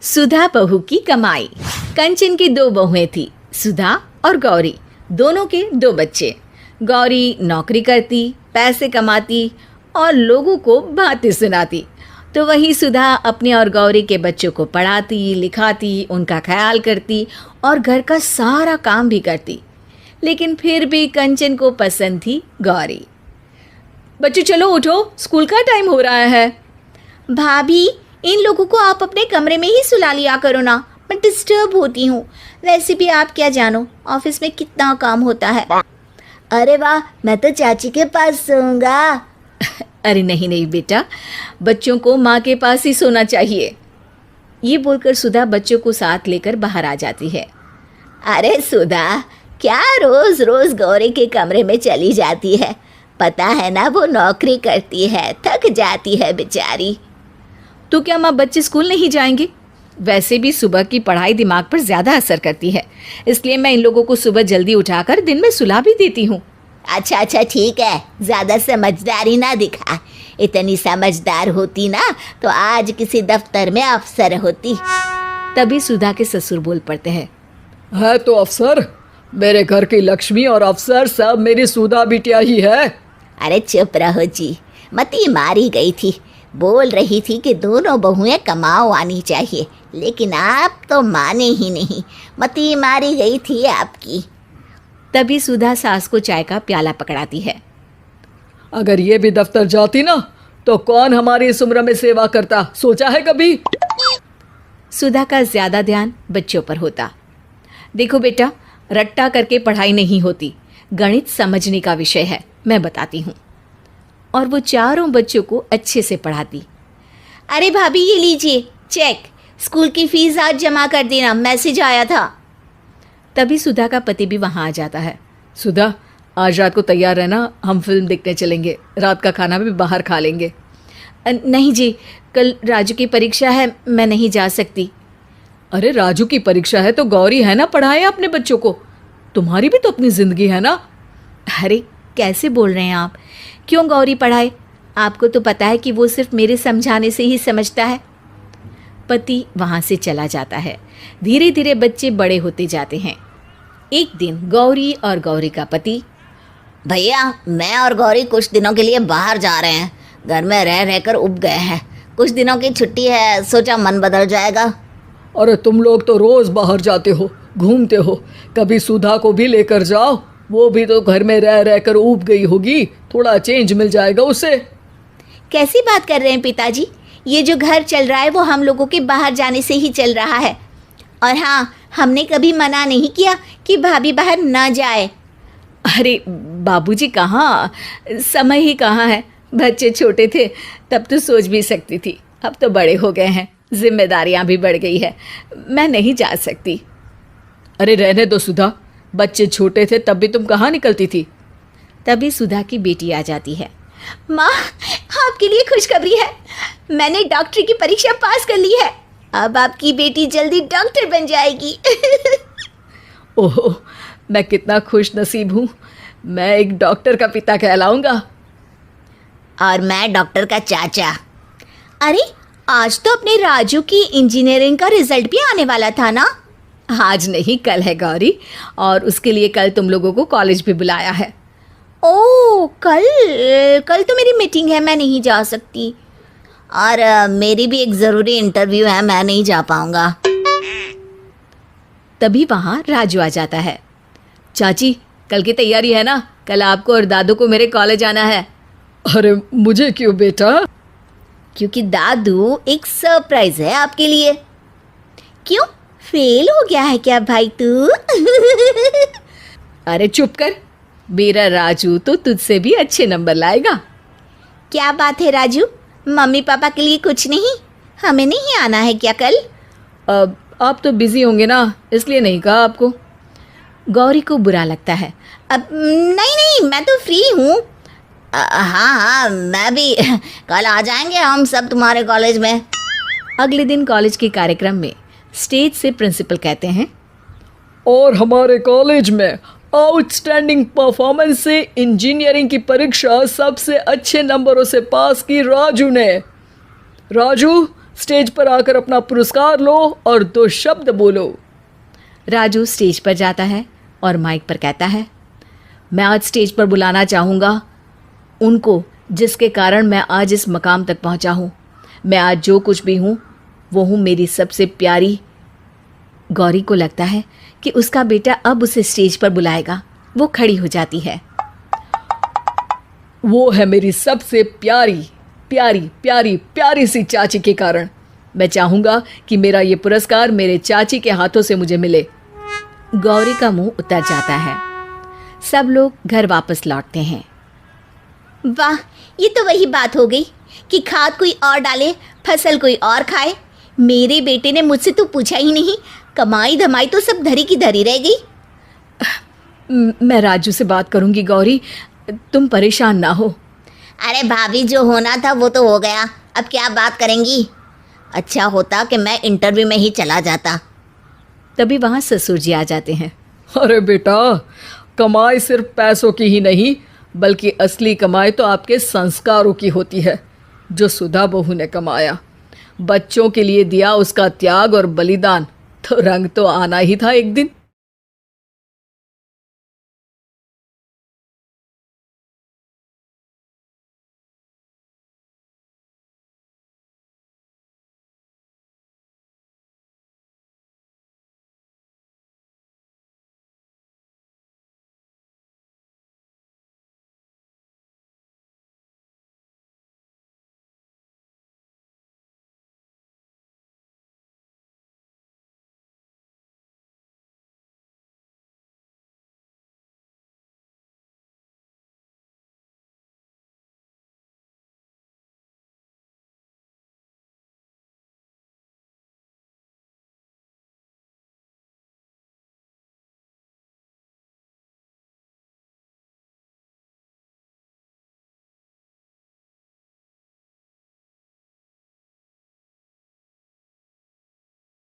सुधा बहू की कमाई। कंचन की दो बहुएं थी, सुधा और गौरी। दोनों के दो बच्चे। गौरी नौकरी करती, पैसे कमाती और लोगों को बातें सुनाती, तो वही सुधा अपने और गौरी के बच्चों को पढ़ाती, लिखाती, उनका ख्याल करती और घर का सारा काम भी करती। लेकिन फिर भी कंचन को पसंद थी गौरी। बच्चों चलो उठो, स्कूल का टाइम हो रहा है। भाभी, इन लोगों को आप अपने कमरे में ही सुला लिया करो ना, मैं डिस्टर्ब होती हूँ। वैसे भी आप क्या जानो ऑफिस में कितना काम होता है। अरे वाह, मैं तो चाची के पास सोऊंगा। अरे नहीं नहीं बेटा, बच्चों को माँ के पास ही सोना चाहिए। ये बोलकर सुधा बच्चों को साथ लेकर बाहर आ जाती है। अरे सुधा, क्या रोज रोज गौरी के कमरे में चली जाती है? पता है ना वो नौकरी करती है, थक जाती है बेचारी। तो क्या माँ बच्चे स्कूल नहीं जाएंगे? वैसे भी सुबह की पढ़ाई दिमाग पर ज़्यादा असर करती है, इसलिए मैं इन लोगों को सुबह जल्दी उठाकर दिन में सुला भी देती हूँ। अच्छा ठीक है, ज़्यादा समझदारी ना दिखा। इतनी समझदार होती ना तो आज किसी दफ्तर में अफसर होती। तभी सुधा के ससुर बोल पड़ते हैं। है तो अफसर, मेरे घर की लक्ष्मी और अफसर सब मेरी सुधा बिटिया ही है। अरे चुप रहो जी, मती मारी गई थी। बोल रही थी कि दोनों बहुएं कमाओ आनी चाहिए, लेकिन आप तो माने ही नहीं। मती मारी गई थी आपकी। तभी सुधा सास को चाय का प्याला पकड़ाती है। अगर ये भी दफ्तर जाती ना तो कौन हमारी इस उम्र में सेवा करता, सोचा है कभी? सुधा का ज़्यादा ध्यान बच्चों पर होता। देखो बेटा, रट्टा करके पढ़ाई नहीं होती, गणित समझने का विषय है, मैं बताती हूँ। और वो चारों बच्चों को अच्छे से पढ़ाती। अरे भाभी, ये लीजिए चेक, स्कूल की फीस आज जमा कर देना, मैसेज आया था। तभी सुधा का पति भी वहाँ आ जाता है। सुधा, आज रात को तैयार रहना, हम फिल्म देखने चलेंगे, रात का खाना भी बाहर खा लेंगे। नहीं जी, कल राजू की परीक्षा है, मैं नहीं जा सकती। अरे राजू की परीक्षा है तो गौरी है ना, पढ़ाए अपने बच्चों को। तुम्हारी भी तो अपनी जिंदगी है ना। अरे कैसे बोल रहे हैं आप? क्यों गौरी पढ़ाए? आपको तो पता है कि वो सिर्फ मेरे समझाने से ही समझता है। पति वहाँ से चला जाता है। धीरे धीरे बच्चे बड़े होते जाते हैं। एक दिन गौरी और गौरी का पति, भैया मैं और गौरी कुछ दिनों के लिए बाहर जा रहे हैं, घर में रह रहकर उब गए हैं। कुछ दिनों की छुट्टी है, सोचा मन बदल जाएगा। अरे तुम लोग तो रोज बाहर जाते हो, घूमते हो, कभी सुधा को भी लेकर जाओ, वो भी तो घर में रह रहकर ऊब गई होगी, थोड़ा चेंज मिल जाएगा उसे। कैसी बात कर रहे हैं पिताजी? ये जो घर चल रहा है वो हम लोगों के बाहर जाने से ही चल रहा है। और हाँ, हमने कभी मना नहीं किया कि भाभी बाहर ना जाए। अरे बाबूजी कहाँ, समय ही कहाँ है। बच्चे छोटे थे तब तो सोच भी सकती थी, अब तो बड़े हो गए हैं, जिम्मेदारियां भी बढ़ गई है, मैं नहीं जा सकती। अरे रहने दो सुधा, बच्चे छोटे थे तब भी तुम कहाँ निकलती थी। तभी सुधा की बेटी आ जाती है। माँ, आपके लिए खुशखबरी है, मैंने डॉक्टरी की परीक्षा पास कर ली है। अब आपकी बेटी जल्दी डॉक्टर बन जाएगी। ओह, मैं कितना खुश नसीब हूँ, मैं एक डॉक्टर का पिता कहलाऊंगा। और मैं डॉक्टर का चाचा। अरे आज तो अपने राजू की इंजीनियरिंग का रिजल्ट भी आने वाला था ना? आज नहीं, कल है गौरी, और उसके लिए कल तुम लोगों को कॉलेज भी बुलाया है। ओह, कल तो मेरी मीटिंग है, मैं नहीं जा सकती। और मेरी भी एक ज़रूरी इंटरव्यू है, मैं नहीं जा पाऊँगा। तभी वहाँ राजू आ जाता है। चाची, कल की तैयारी है ना? कल आपको और दादू को मेरे कॉलेज आना है। अरे मुझे क्यों बेटा? क्योंकि दादू एक सरप्राइज है आपके लिए। क्यों, फेल हो गया है क्या भाई तू? अरे चुप कर, मेरा राजू तो तुझसे भी अच्छे नंबर लाएगा। क्या बात है राजू, मम्मी पापा के लिए कुछ नहीं? हमें नहीं आना है क्या कल? अब आप तो बिजी होंगे ना, इसलिए नहीं कहा आपको। गौरी को बुरा लगता है। अब नहीं, मैं तो फ्री हूँ। हाँ, मैं भी, कल आ जाएंगे हम सब तुम्हारे कॉलेज में। अगले दिन कॉलेज के कार्यक्रम में स्टेज से प्रिंसिपल कहते हैं, और हमारे कॉलेज में आउटस्टैंडिंग परफॉर्मेंस से इंजीनियरिंग की परीक्षा सबसे अच्छे नंबरों से पास की राजू ने। राजू, स्टेज पर आकर अपना पुरस्कार लो और 2 शब्द बोलो। राजू स्टेज पर जाता है और माइक पर कहता है, मैं आज स्टेज पर बुलाना चाहूँगा उनको जिसके कारण मैं आज इस मकाम तक पहुँचा हूँ। मैं आज जो कुछ भी हूँ वो हूँ मेरी सबसे प्यारी। गौरी को लगता है कि उसका बेटा अब उसे स्टेज पर बुलाएगा। वो खड़ी हो जाती है। वो है मेरी सबसे प्यारी प्यारी प्यारी प्यारी सी चाची के कारण। मैं चाहूँगा कि मेरा ये पुरस्कार मेरे चाची के हाथों से मुझे मिले। गौरी का मुंह उतर जाता है। सब लोग घर वापस लौटते हैं। वाह, ये तो वही बात हो गई कि खाद कोई और डाले, फसल कोई और खाए। मेरे बेटे ने मुझसे तो पूछा ही नहीं, कमाई धमाई तो सब धरी की धरी रह गई। मैं राजू से बात करूंगी गौरी, तुम परेशान ना हो। अरे भाभी, जो होना था वो तो हो गया, अब क्या बात करेंगी। अच्छा होता कि मैं इंटरव्यू में ही चला जाता। तभी वहाँ ससुर जी आ जाते हैं। अरे बेटा, कमाई सिर्फ पैसों की ही नहीं बल्कि असली कमाई तो आपके संस्कारों की होती है। जो सुधा बहू ने कमाया, बच्चों के लिए दिया उसका त्याग और बलिदान, तो रंग तो आना ही था एक दिन।